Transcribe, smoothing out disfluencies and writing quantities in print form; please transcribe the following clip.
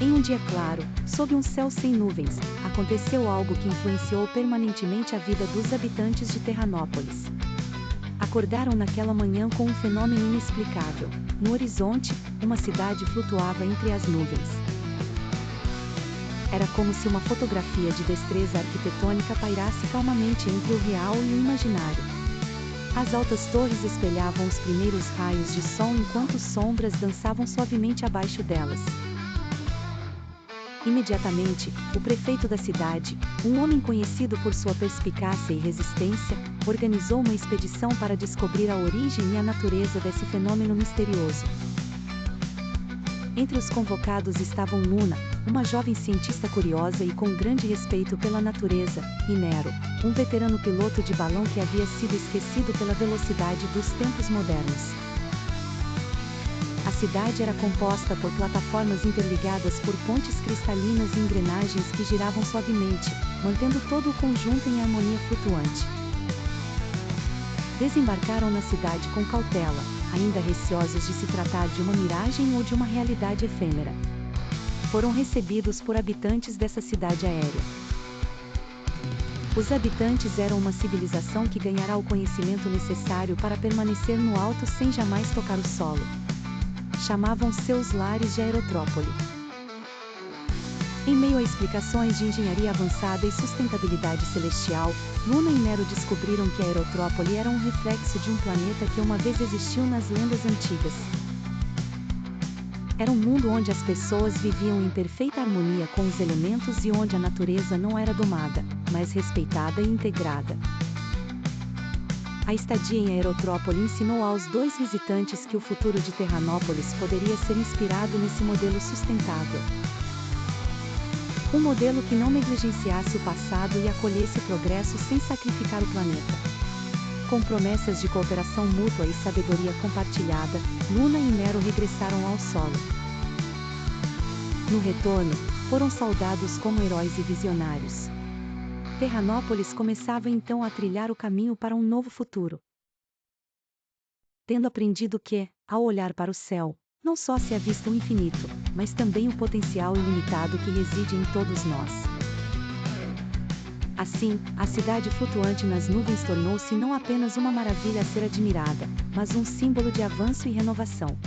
Em um dia claro, sob um céu sem nuvens, aconteceu algo que influenciou permanentemente a vida dos habitantes de Terranópolis. Acordaram naquela manhã com um fenômeno inexplicável. No horizonte, uma cidade flutuava entre as nuvens. Era como se uma fotografia de destreza arquitetônica pairasse calmamente entre o real e o imaginário. As altas torres espelhavam os primeiros raios de sol enquanto sombras dançavam suavemente abaixo delas. Imediatamente, o prefeito da cidade, um homem conhecido por sua perspicácia e resistência, organizou uma expedição para descobrir a origem e a natureza desse fenômeno misterioso. Entre os convocados estavam Luna, uma jovem cientista curiosa e com grande respeito pela natureza, e Nero, um veterano piloto de balão que havia sido esquecido pela velocidade dos tempos modernos. A cidade era composta por plataformas interligadas por pontes cristalinas e engrenagens que giravam suavemente, mantendo todo o conjunto em harmonia flutuante. Desembarcaram na cidade com cautela, ainda receosos de se tratar de uma miragem ou de uma realidade efêmera. Foram recebidos por habitantes dessa cidade aérea. Os habitantes eram uma civilização que ganhará o conhecimento necessário para permanecer no alto sem jamais tocar o solo. Chamavam seus lares de Aerotrópole. Em meio a explicações de engenharia avançada e sustentabilidade celestial, Luna e Nero descobriram que a Aerotrópole era um reflexo de um planeta que uma vez existiu nas lendas antigas. Era um mundo onde as pessoas viviam em perfeita harmonia com os elementos e onde a natureza não era domada, mas respeitada e integrada. A estadia em Aerotrópole ensinou aos dois visitantes que o futuro de Terranópolis poderia ser inspirado nesse modelo sustentável. Um modelo que não negligenciasse o passado e acolhesse o progresso sem sacrificar o planeta. Com promessas de cooperação mútua e sabedoria compartilhada, Luna e Nero regressaram ao solo. No retorno, foram saudados como heróis e visionários. Terranópolis começava então a trilhar o caminho para um novo futuro. Tendo aprendido que, ao olhar para o céu, não só se avista o infinito, mas também o potencial ilimitado que reside em todos nós. Assim, a cidade flutuante nas nuvens tornou-se não apenas uma maravilha a ser admirada, mas um símbolo de avanço e renovação.